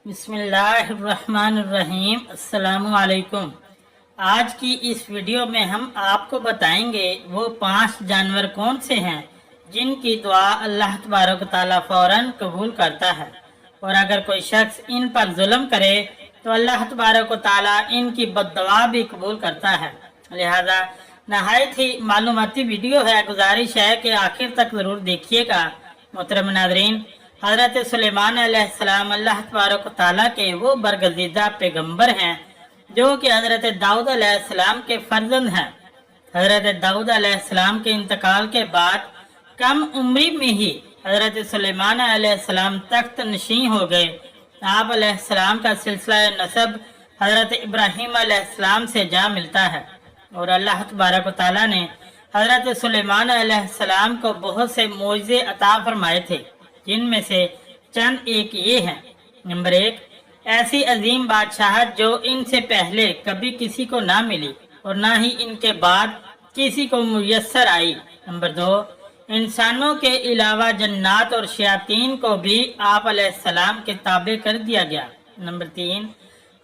बिस्मिल्लाहिर्रहमानिर्रहीम। अस्सलामु अलैकुम। आज की इस वीडियो में हम आपको बताएंगे वो 5 जानवर कौन से हैं जिनकी दुआ अल्लाह तबारक ताला फौरन कबूल करता है, और अगर कोई शख्स इन पर जुल्म करे तो अल्लाह तबारक ताला इनकी बद्दुआ भी कबूल करता है। लिहाजा नहायत ही मालूमाती वीडियो है, गुजारिश है कि आखिर तक ज़रूर देखिएगा। मोहतरम नाज़रीन, हज़रत सुलेमान अलैहिस्सलाम अल्लाह तबारक ताला के वो बरगज़ीदा पैगम्बर हैं जो कि हज़रत दाऊद अलैहिस्सलाम के फर्जंद हैं। हज़रत दाऊद अलैहिस्सलाम के इंतकाल के बाद कम उम्री में ही हज़रत सुलेमान अलैहिस्सलाम तख्त नशीं हो गए। आप अलैहिस्सलाम का सिलसिला नसब हज़रत इब्राहीम अलैहिस्सलाम से जा मिलता है, और अल्लाह तबारक ताला ने हज़रत सुलेमान अलैहिस्सलाम को बहुत से मोइज़े अता फरमाए थे, जिनमें से चंद एक ये हैं। नंबर 1, ऐसी अजीम बादशाहत जो इनसे पहले कभी किसी को ना मिली और ना ही इनके बाद किसी को मुयस्सर आई। नंबर 2, इंसानों के अलावा जन्नात और शयातीन को भी आप अलैहिस्सलाम के ताबे कर दिया गया। नंबर 3,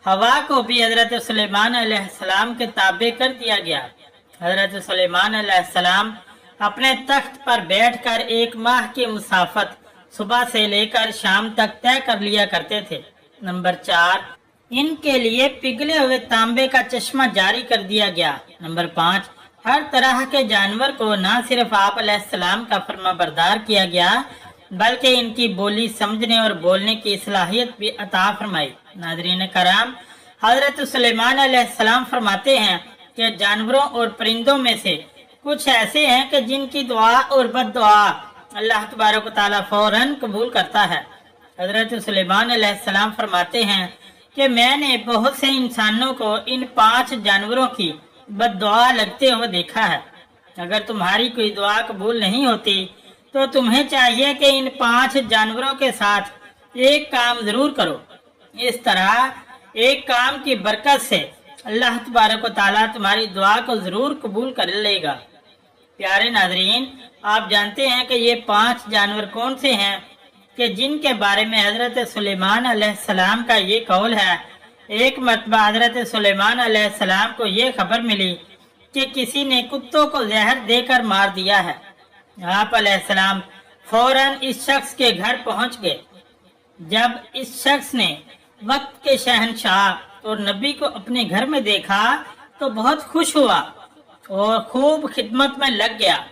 हवा को भी हज़रत सुलेमान अलैहिस्सलाम के ताबे कर दिया गया। हज़रत सुलेमान अलैहिस्सलाम अपने तख्त पर बैठकर 1 माह की मुसाफत सुबह से लेकर शाम तक तय कर लिया करते थे। नंबर 4, इनके लिए पिघले हुए तांबे का चश्मा जारी कर दिया गया। नंबर 5, हर तरह के जानवर को न सिर्फ आप अलैहिस्सलाम का फरमाबरदार किया गया बल्कि इनकी बोली समझने और बोलने की सलाहियत भी अता फरमाई। नाज़रीन कराम, हज़रत सुलेमान अलैहिस्सलाम फरमाते हैं कि जानवरों और परिंदों में से कुछ ऐसे हैं कि जिनकी दुआ और बद्दुआ अल्लाह तबारक ताला फौरन कबूल करता है। हज़रत सुलेमान अलैहिस्सलाम फरमाते हैं कि मैंने बहुत से इंसानों को इन 5 जानवरों की बद्दुआ लगते हुए देखा है। अगर तुम्हारी कोई दुआ कबूल नहीं होती तो तुम्हें चाहिए कि इन 5 जानवरों के साथ एक काम जरूर करो। इस तरह एक काम की बरकत से अल्लाह तबारक ताला तुम्हारी दुआ को जरूर कबूल कर लेगा। प्यारे नाज़रीन, आप जानते हैं कि ये 5 जानवर कौन से हैं कि जिनके बारे में हज़रत सुलेमान अलैहिस्सलाम का ये कौल है। एक मरतबा हज़रत सुलेमान अलैहिस्सलाम को ये खबर मिली कि किसी ने कुत्तों को जहर देकर मार दिया है। आप अलैहिस्सलाम फौरन इस शख्स के घर पहुंच गए। जब इस शख्स ने वक्त के शहंशाह और नबी को अपने घर में देखा तो बहुत खुश हुआ और खूब खिदमत में लग गया।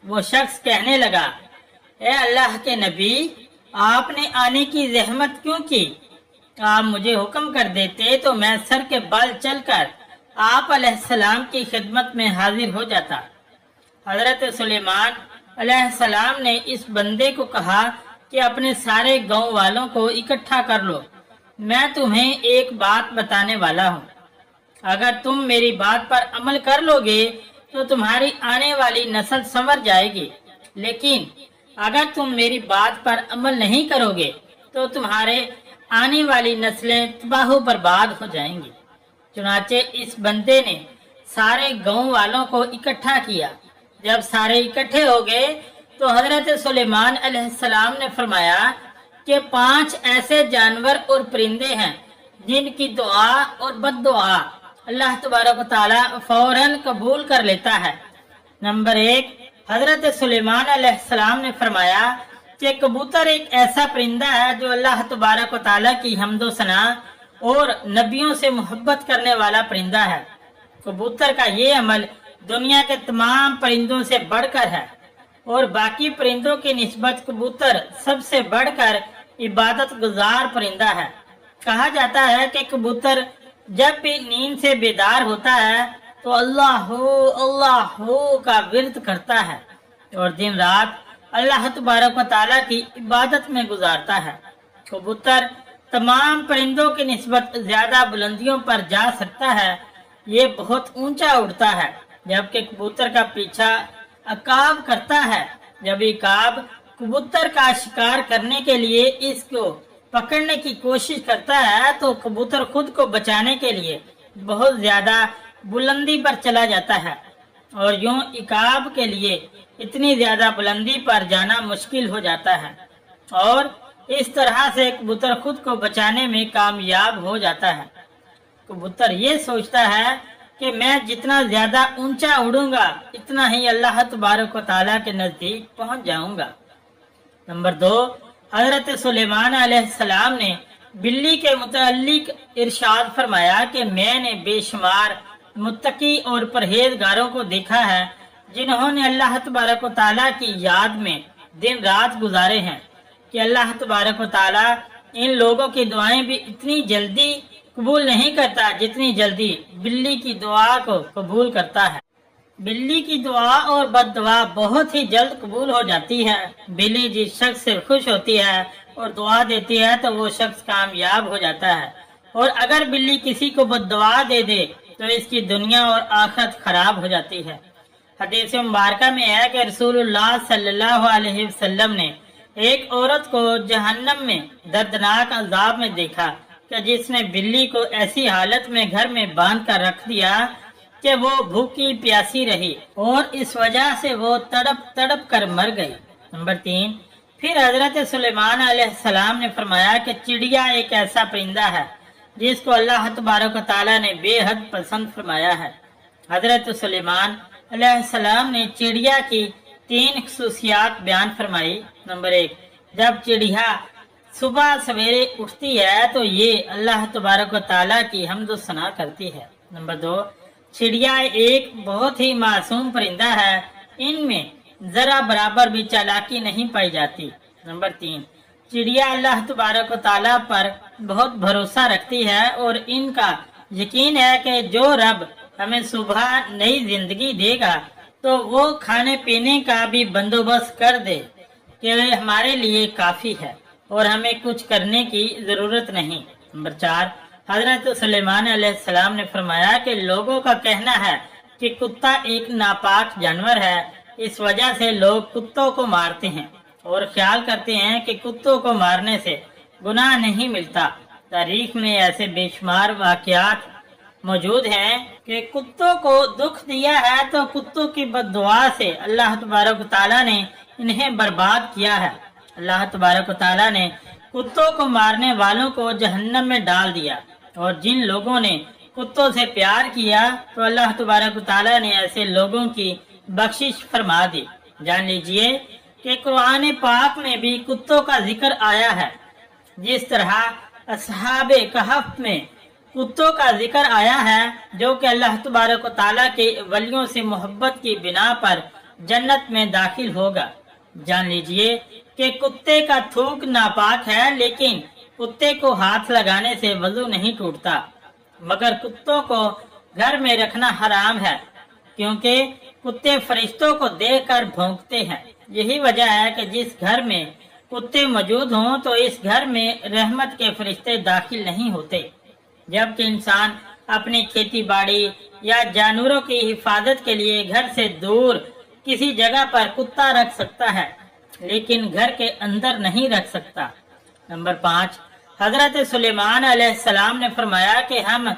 वो शख्स कहने लगा, ए अल्लाह के नबी, आपने आने की जहमत क्यों की? आप मुझे हुक्म कर देते तो मैं सर के बल चलकर आप अलैहिस्सलाम की खिदमत में हाजिर हो जाता। हज़रत सुलेमान अलैहिस्सलाम ने इस बंदे को कहा कि अपने सारे गांव वालों को इकट्ठा कर लो, मैं तुम्हें एक बात बताने वाला हूँ। अगर तुम मेरी बात पर अमल कर लोगे तो तुम्हारी आने वाली नस्ल संवर जाएगी, लेकिन अगर तुम मेरी बात पर अमल नहीं करोगे तो तुम्हारे आने वाली नस्लें तबाह बर्बाद हो जाएंगी। चुनाचे इस बंदे ने सारे गांव वालों को इकट्ठा किया। जब सारे इकट्ठे हो गए तो हज़रत सुलेमान अलैहिस्सलाम ने फरमाया कि 5 ऐसे जानवर और परिंदे हैं जिनकी दुआ और बद्दुआ अल्लाह तबारक ताला फौरन कबूल कर लेता है। नंबर 1, हज़रत सुलेमान अलैहिस्सलाम ने फरमाया कि कबूतर एक ऐसा परिंदा है जो अल्लाह तबारक ताला की हम्दो सना और नबियों से मोहब्बत करने वाला परिंदा है। कबूतर का ये अमल दुनिया के तमाम परिंदों से बढ़कर है, और बाकी परिंदों की निस्बत कबूतर सबसे बढ़कर इबादत गुजार परिंदा है। कहा जाता है कि कबूतर जब भी नींद से बेदार होता है तो अल्लाह हो का विर्द करता है और दिन रात अल्लाह तबारक ताला की इबादत में गुजारता है। कबूतर तमाम परिंदों की निस्बत ज्यादा बुलंदियों पर जा सकता है, ये बहुत ऊंचा उड़ता है, जबकि कबूतर का पीछा अकाब करता है। जब इकाब कबूतर का शिकार करने के लिए इसको पकड़ने की कोशिश करता है तो कबूतर खुद को बचाने के लिए बहुत ज्यादा बुलंदी पर चला जाता है, और यूं इकाब के लिए इतनी ज्यादा बुलंदी पर जाना मुश्किल हो जाता है। और इस तरह से कबूतर खुद को बचाने में कामयाब हो जाता है। कबूतर ये सोचता है कि मैं जितना ज्यादा ऊंचा उड़ूंगा इतना ही अल्लाह तबारक व तआला के नजदीक पहुंच जाऊंगा। नंबर 2, हजरत सुलेमान अलैहिस्सलाम ने बिल्ली के मुतालिक इरशाद फरमाया कि मैंने बेशुमार मुत्तकी और परहेजगारों को देखा है जिन्होंने अल्लाह तबारक व तआला की याद में दिन रात गुजारे हैं कि अल्लाह तबारक व तआला इन लोगों की दुआएं भी इतनी जल्दी कबूल नहीं करता जितनी जल्दी बिल्ली की दुआ को कबूल करता है। बिल्ली की दुआ और बद्दुआ बहुत ही जल्द कबूल हो जाती है। बिल्ली जिस शख्स से खुश होती है और दुआ देती है तो वो शख्स कामयाब हो जाता है, और अगर बिल्ली किसी को बद्दुआ दे दे तो इसकी दुनिया और आखिरत खराब हो जाती है। हदीस मुबारका में है कि रसूलुल्लाह सल्लल्लाहु अलैहि वसल्लम ने एक औरत को जहन्नम में दर्दनाक अजाब में देखा कि जिसने बिल्ली को ऐसी हालत में घर में बांध कर रख दिया कि वो भूखी प्यासी रही और इस वजह से वो तड़प तड़प कर मर गई। नंबर 3, फिर हजरत सुलेमान अलैहिस्सलाम ने फरमाया कि चिड़िया एक ऐसा परिंदा है जिसको अल्लाह तबारक व तआला ने बेहद पसंद फरमाया है। हजरत सुलेमान अलैहिस्सलाम ने चिड़िया की 3 खसूसियात बयान फरमाई। नंबर 1, जब चिड़िया सुबह सवेरे उठती है तो ये अल्लाह तबारक व तआला की हम्द व सना करती है। नंबर 2, चिड़िया एक बहुत ही मासूम परिंदा है, इनमें जरा बराबर भी चालाकी नहीं पाई जाती। नंबर 3, चिड़िया अल्लाह तबारक व तआला पर बहुत भरोसा रखती है और इनका यकीन है कि जो रब हमें सुबह नई जिंदगी देगा तो वो खाने पीने का भी बंदोबस्त कर दे कि हमारे लिए काफी है और हमें कुछ करने की जरूरत नहीं। नंबर 4, हजरत सुलेमान अलैहिस्सलाम ने फरमाया कि लोगों का कहना है कि कुत्ता एक नापाक जानवर है, इस वजह से लोग कुत्तों को मारते हैं और ख्याल करते हैं कि कुत्तों को मारने से गुनाह नहीं मिलता। तारीख में ऐसे बेशुमार वाकयात मौजूद हैं कि कुत्तों को दुख दिया है तो कुत्तों की बद्दुआ से अल्लाह तबारक व तआला ने इन्हें बर्बाद किया है। अल्लाह तबारक व तआला ने कुत्तों को मारने वालों को जहन्नम में डाल दिया, और जिन लोगों ने कुत्तों से प्यार किया तो अल्लाह तबारक व तआला ने ऐसे लोगों की बख्शिश फरमा दी। जान लीजिए कि कुरान पाक में भी कुत्तों का जिक्र आया है। जिस तरह असहाबे कहफ में कुत्तों का जिक्र आया है जो कि अल्लाह तबारक व तआला के वलियों से मोहब्बत की बिना पर जन्नत में दाखिल होगा। जान लीजिए कि कुत्ते का थूक नापाक है, लेकिन कुत्ते को हाथ लगाने से वजू नहीं टूटता, मगर कुत्तों को घर में रखना हराम है क्योंकि कुत्ते फरिश्तों को देखकर भौंकते हैं। यही वजह है कि जिस घर में कुत्ते मौजूद हों तो इस घर में रहमत के फरिश्ते दाखिल नहीं होते। जबकि इंसान अपनी खेती बाड़ी या जानवरों की हिफाजत के लिए घर से दूर किसी जगह पर कुत्ता रख सकता है, लेकिन घर के अंदर नहीं रख सकता। नंबर 5, हजरत सुलेमान अलैहिस्सलाम ने फरमाया कि हम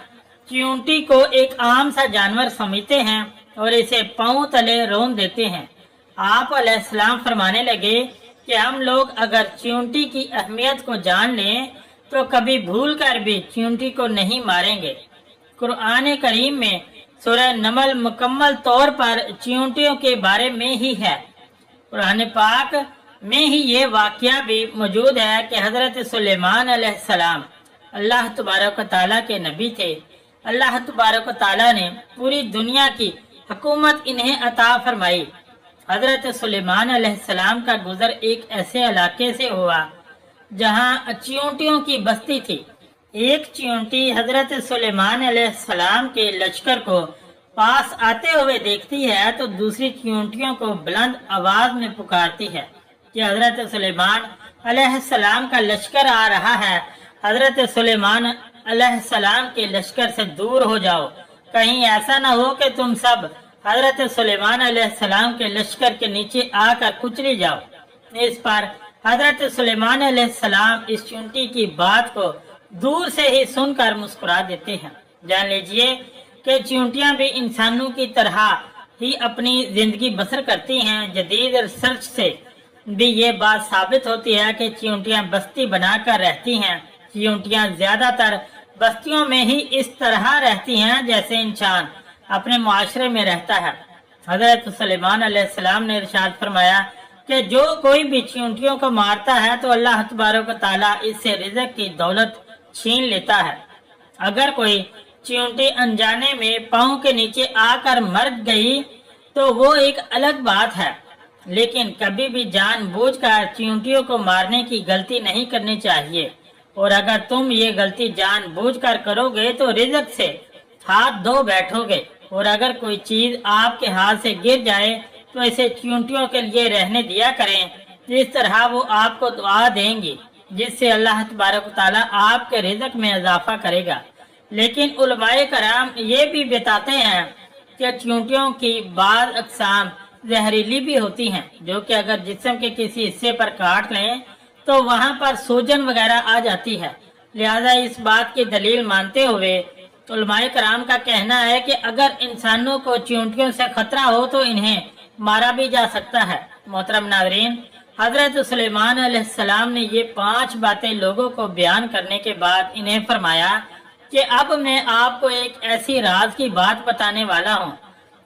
चींटी को एक आम सा जानवर समझते हैं और इसे पांव तले रोन देते हैं। आप अलैहिस्सलाम फरमाने लगे कि हम लोग अगर चींटी की अहमियत को जान लें तो कभी भूल कर भी चींटी को नहीं मारेंगे। कुरान करीम में सूरह नमल मुकम्मल तौर पर चींटियों के बारे में ही है। कुरान पाक में ही ये वाकया भी मौजूद है कि हजरत सुलेमान अलैहिस्सलाम अल्लाह तबारक व तआला के नबी थे। अल्लाह तबारक व तआला ने पूरी दुनिया की हुकूमत इन्हें अता फरमाई। हजरत सुलेमान अलैहिस्सलाम का गुजर एक ऐसे इलाके से हुआ जहां चींटियों की बस्ती थी। एक चींटी हजरत सुलेमान अलैहिस्सलाम के लश्कर को पास आते हुए देखती है तो दूसरी चींटियों को बुलंद आवाज में पुकारती है कि हजरत सुलेमान अलैहिस्सलाम का लश्कर आ रहा है। हजरत सुलेमान अलैहिस्सलाम के लश्कर से दूर हो जाओ, कहीं ऐसा न हो कि तुम सब हजरत सुलेमान अलैहिस्सलाम के लश्कर के नीचे आकर कुचली जाओ। इस पर हजरत सुलेमान अलैहिस्सलाम इस चींटी की बात को दूर से ही सुनकर मुस्कुरा देते हैं। जान लीजिए कि चींटियां भी इंसानों की तरह ही अपनी जिंदगी बसर करती हैं। जदीद रिसर्च से भी ये बात साबित होती है कि चींटियां बस्ती बनाकर रहती हैं। चींटियां ज्यादातर बस्तियों में ही इस तरह रहती हैं जैसे इंसान अपने मुआशरे में रहता है। हजरत सुलेमान अलैहिस्सलाम ने इरशाद फरमाया कि जो कोई भी चींटियों को मारता है तो अल्लाह तबारक व तआला इससे रिज़्क़ की दौलत छीन लेता है। अगर कोई चींटी अनजाने में पाँव के नीचे आकर मर गई तो वो एक अलग बात है, लेकिन कभी भी जानबूझकर चींटियों को मारने की गलती नहीं करनी चाहिए। और अगर तुम ये गलती जानबूझकर करोगे तो रिज़्क़ से हाथ धो बैठोगे। और अगर कोई चीज आपके हाथ से गिर जाए तो इसे चींटियों के लिए रहने दिया करें। इस तरह वो आपको दुआ देंगी जिससे अल्लाह तबारक व तआला आपके रिज़्क़ में इजाफा करेगा। लेकिन उलमाए कराम ये भी बताते हैं कि चींटियों की बाज़ अक़साम जहरीली भी होती हैं, जो कि अगर जिस्म के किसी हिस्से पर काट लें तो वहां पर सूजन वगैरह आ जाती है। लिहाजा इस बात की दलील मानते हुए उलमाए कराम का कहना है कि अगर इंसानों को चींटियों से खतरा हो तो इन्हें मारा भी जा सकता है। मोहतरम नाज़रीन, हजरत सुलेमान अलैहिस्सलाम ने ये 5 बातें लोगों को बयान करने के बाद इन्हें फरमाया कि अब मैं आपको एक ऐसी राज की बात बताने वाला हूँ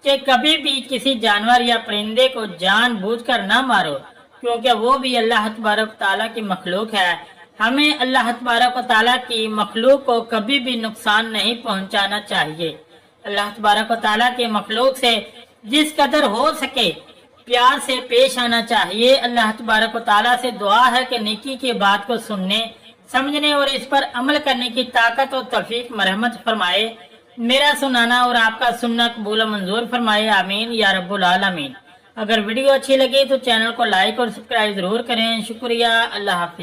कि कभी भी किसी जानवर या परिंदे को जानबूझकर न मारो, क्योंकि वो भी अल्लाह तबारक तआला की मखलूक है। हमें अल्लाह तबारक तआला की मखलूक को कभी भी नुकसान नहीं पहुंचाना चाहिए। अल्लाह तबारक तआला के मखलूक से जिस कदर हो सके प्यार से पेश आना चाहिए। अल्लाह तबारक तआला से दुआ है कि नेकी की बात को सुनने, समझने और इस पर अमल करने की ताकत और तौफीक मरहमत फरमाए। मेरा सुनाना और आपका सुनना कबूल मंजूर फरमाए, आमीन या रब्बुल आलमीन। अगर वीडियो अच्छी लगी तो चैनल को लाइक और सब्सक्राइब जरूर करें। शुक्रिया। अल्लाह हाफिज।